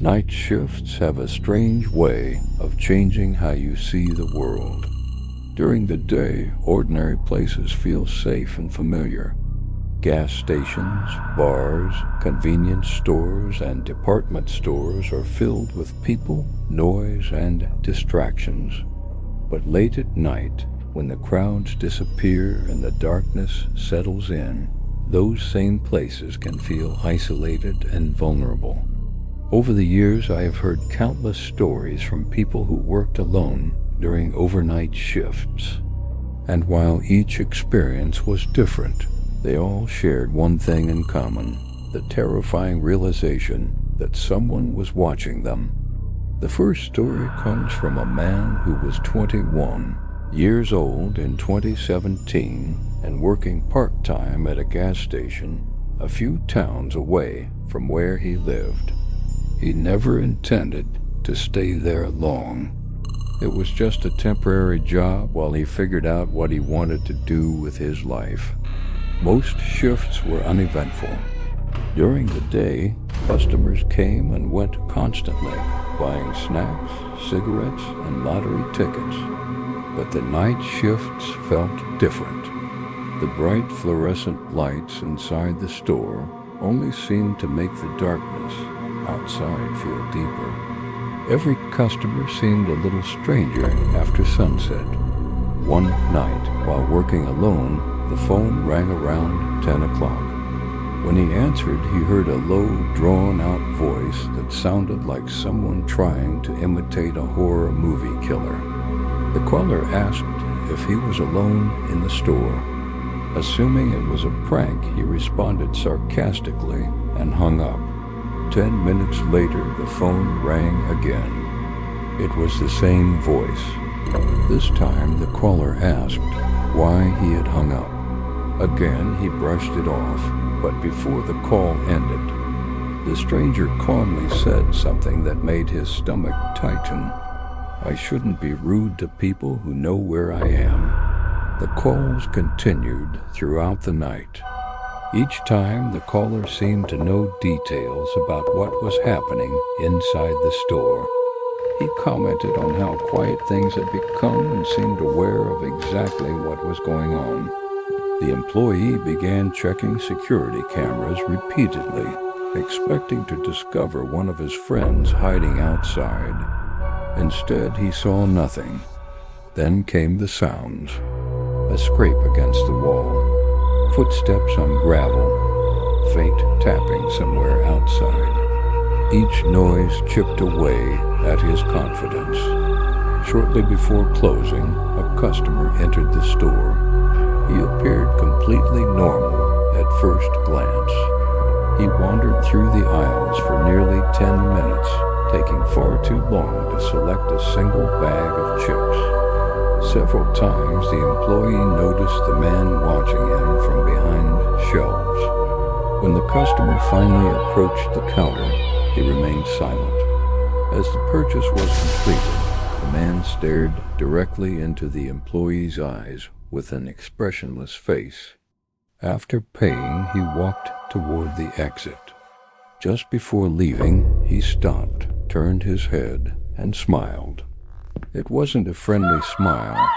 Night shifts have a strange way of changing how you see the world. During the day, ordinary places feel safe and familiar. Gas stations, bars, convenience stores, and department stores are filled with people, noise, and distractions. But late at night, when the crowds disappear and the darkness settles in, those same places can feel isolated and vulnerable. Over the years, I have heard countless stories from people who worked alone during overnight shifts. And while each experience was different, they all shared one thing in common: the terrifying realization that someone was watching them. The first story comes from a man who was 21 years old in 2017 and working part-time at a gas station a few towns away from where he lived. He never intended to stay there long. It was just a temporary job while he figured out what he wanted to do with his life. Most shifts were uneventful. During the day, customers came and went constantly, buying snacks, cigarettes, and lottery tickets. But the night shifts felt different. The bright fluorescent lights inside the store only seemed to make the darkness outside feel deeper. Every customer seemed a little stranger after sunset. One night, while working alone, the phone rang around 10 o'clock. When he answered, he heard a low, drawn-out voice that sounded like someone trying to imitate a horror movie killer. The caller asked if he was alone in the store. Assuming it was a prank, he responded sarcastically and hung up. 10 minutes later, the phone rang again. It was the same voice. This time, the caller asked why he had hung up. Again, he brushed it off, but before the call ended, the stranger calmly said something that made his stomach tighten. "I shouldn't be rude to people who know where I am." The calls continued throughout the night. Each time, the caller seemed to know details about what was happening inside the store. He commented on how quiet things had become and seemed aware of exactly what was going on. The employee began checking security cameras repeatedly, expecting to discover one of his friends hiding outside. Instead, he saw nothing. Then came the sounds. A scrape against the wall, footsteps on gravel, faint tapping somewhere outside. Each noise chipped away at his confidence. Shortly before closing, a customer entered the store. He appeared completely normal at first glance. He wandered through the aisles for nearly 10 minutes, taking far too long to select a single bag of chips. Several times, the employee noticed the man watching him from behind shelves. When the customer finally approached the counter, he remained silent. As the purchase was completed, the man stared directly into the employee's eyes with an expressionless face. After paying, he walked toward the exit. Just before leaving, he stopped, turned his head, and smiled. It wasn't a friendly smile.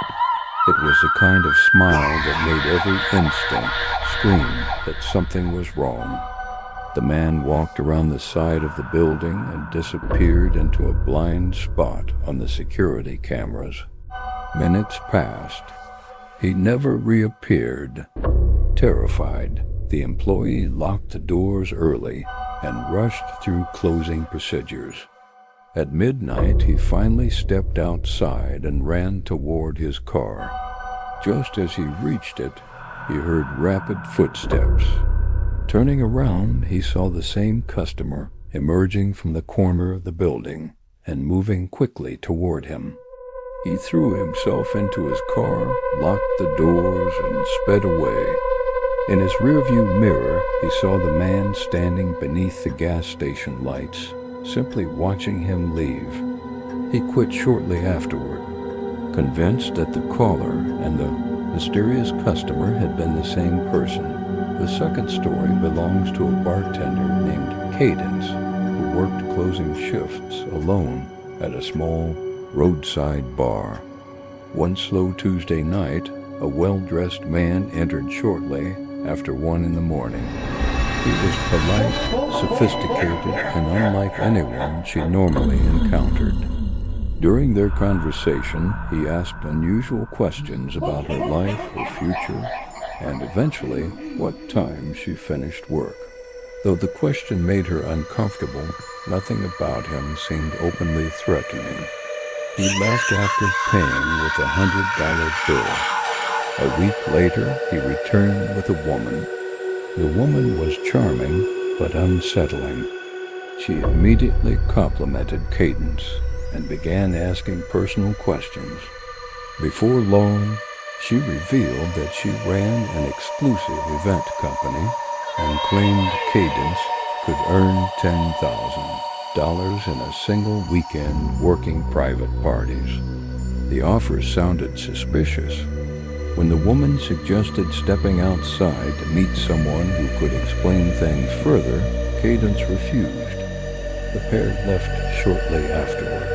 It was the kind of smile that made every instinct scream that something was wrong. The man walked around the side of the building and disappeared into a blind spot on the security cameras. Minutes passed. He never reappeared. Terrified, the employee locked the doors early and rushed through closing procedures. At midnight, he finally stepped outside and ran toward his car. Just as he reached it, he heard rapid footsteps. Turning around, he saw the same customer emerging from the corner of the building and moving quickly toward him. He threw himself into his car, locked the doors, and sped away. In his rearview mirror, he saw the man standing beneath the gas station lights, simply watching him leave. He quit shortly afterward, convinced that the caller and the mysterious customer had been the same person. The second story belongs to a bartender named Cadence. who worked closing shifts alone at a small roadside bar. One slow Tuesday night, a well-dressed man entered shortly after 1 in the morning. He was polite, sophisticated, and unlike anyone she normally encountered. During their conversation, he asked unusual questions about her life, her future, and eventually what time she finished work. Though the question made her uncomfortable, nothing about him seemed openly threatening. He left after paying with a $100 bill. A week later, he returned with a woman. The woman was charming, but unsettling. She immediately complimented Cadence and began asking personal questions. Before long, she revealed that she ran an exclusive event company and claimed Cadence could earn $10,000 in a single weekend working private parties. The offer sounded suspicious. When the woman suggested stepping outside to meet someone who could explain things further, Cadence refused. The pair left shortly afterward.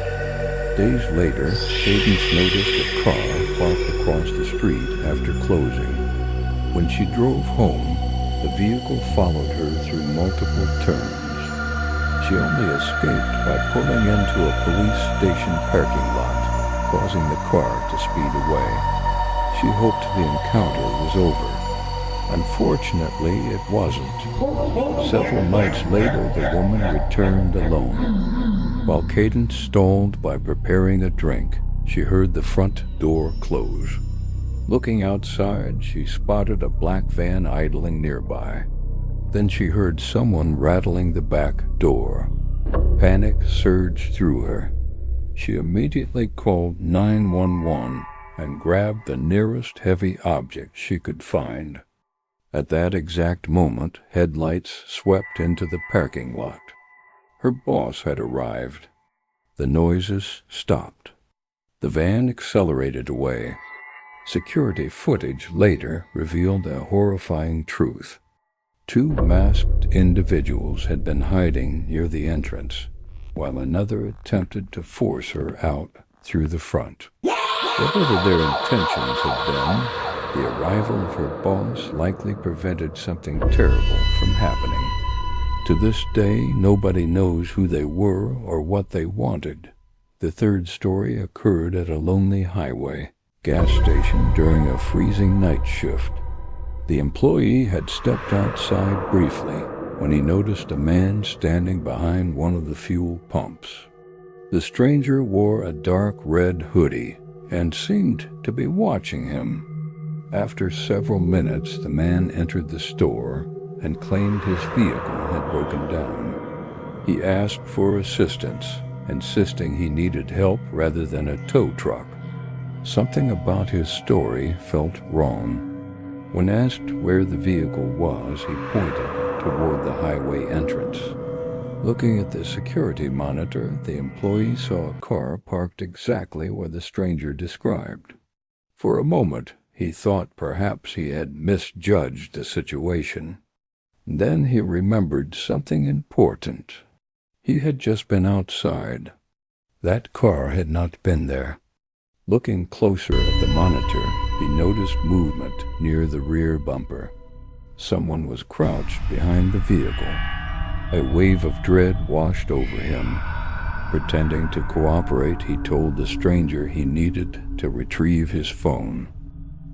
Days later, Cadence noticed a car parked across the street after closing. When she drove home, the vehicle followed her through multiple turns. She only escaped by pulling into a police station parking lot, causing the car to speed away. She hoped the encounter was over. Unfortunately, it wasn't. Several nights later, the woman returned alone. While Cadence stalled by preparing a drink, she heard the front door close. Looking outside, she spotted a black van idling nearby. Then she heard someone rattling the back door. Panic surged through her. She immediately called 911 and grabbed the nearest heavy object she could find. At that exact moment, headlights swept into the parking lot. Her boss had arrived. The noises stopped. The van accelerated away. Security footage later revealed a horrifying truth. 2 masked individuals had been hiding near the entrance, while another attempted to force her out through the front. Whatever their intentions had been, the arrival of her boss likely prevented something terrible from happening. To this day, nobody knows who they were or what they wanted. The third story occurred at a lonely highway gas station during a freezing night shift. The employee had stepped outside briefly when he noticed a man standing behind one of the fuel pumps. The stranger wore a dark red hoodie and seemed to be watching him. After several minutes, the man entered the store and claimed his vehicle had broken down. He asked for assistance, insisting he needed help rather than a tow truck. Something about his story felt wrong. When asked where the vehicle was, he pointed toward the highway entrance. Looking at the security monitor, the employee saw a car parked exactly where the stranger described. For a moment, he thought perhaps he had misjudged the situation. Then he remembered something important. He had just been outside. That car had not been there. Looking closer at the monitor, he noticed movement near the rear bumper. Someone was crouched behind the vehicle. A wave of dread washed over him. Pretending to cooperate, he told the stranger he needed to retrieve his phone.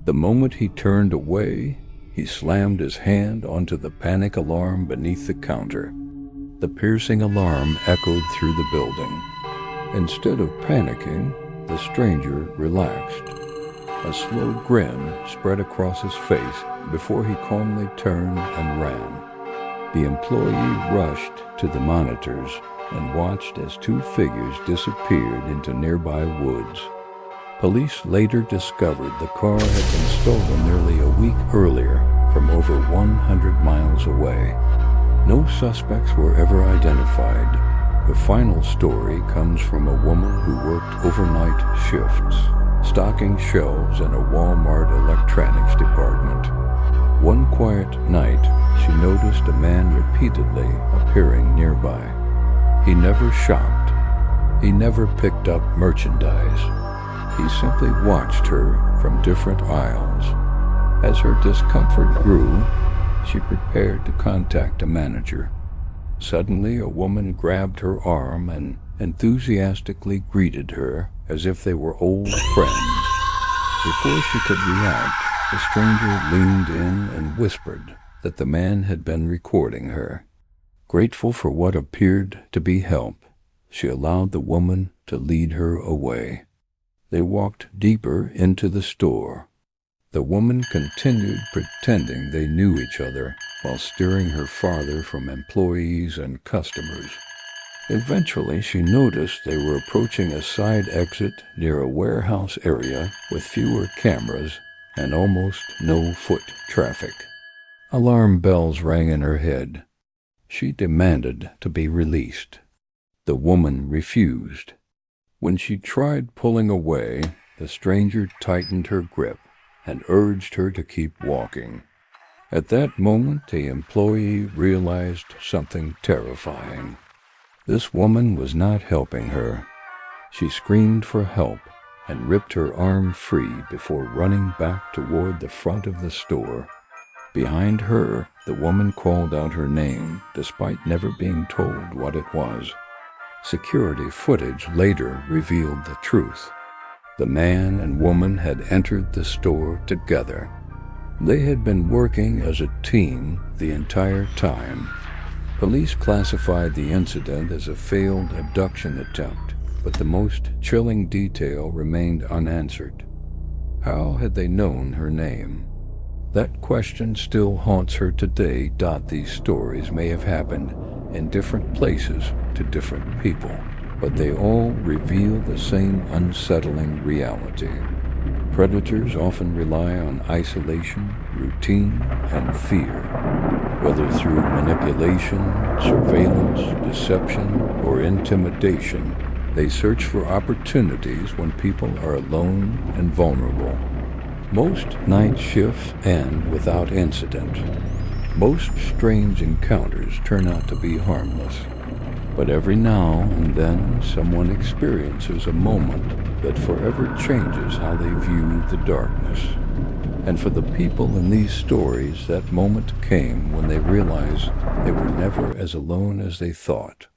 The moment he turned away, he slammed his hand onto the panic alarm beneath the counter. The piercing alarm echoed through the building. Instead of panicking, the stranger relaxed. A slow grin spread across his face before he calmly turned and ran. The employee rushed to the monitors and watched as 2 figures disappeared into nearby woods. Police later discovered the car had been stolen nearly a week earlier from over 100 miles away. No suspects were ever identified. The final story comes from a woman who worked overnight shifts, stocking shelves in a Walmart electronics department. One quiet night, she noticed a man repeatedly appearing nearby. He never shopped. He never picked up merchandise. He simply watched her from different aisles. As her discomfort grew, she prepared to contact a manager. Suddenly, a woman grabbed her arm and enthusiastically greeted her as if they were old friends. Before she could react, the stranger leaned in and whispered that the man had been recording her. Grateful for what appeared to be help, she allowed the woman to lead her away. They walked deeper into the store. The woman continued pretending they knew each other while steering her farther from employees and customers. Eventually, she noticed they were approaching a side exit near a warehouse area with fewer cameras and almost no foot traffic. Alarm bells rang in her head. She demanded to be released. The woman refused. When she tried pulling away, the stranger tightened her grip and urged her to keep walking. At that moment, the employee realized something terrifying. This woman was not helping her. She screamed for help and ripped her arm free before running back toward the front of the store. Behind her, the woman called out her name, despite never being told what it was. Security footage later revealed the truth. The man and woman had entered the store together. They had been working as a team the entire time. Police classified the incident as a failed abduction attempt, but the most chilling detail remained unanswered. How had they known her name? That question still haunts her today. These stories may have happened in different places to different people, but they all reveal the same unsettling reality. Predators often rely on isolation, routine, and fear. Whether through manipulation, surveillance, deception, or intimidation, they search for opportunities when people are alone and vulnerable. Most night shifts end without incident. Most strange encounters turn out to be harmless. But every now and then, someone experiences a moment that forever changes how they view the darkness. And for the people in these stories, that moment came when they realized they were never as alone as they thought.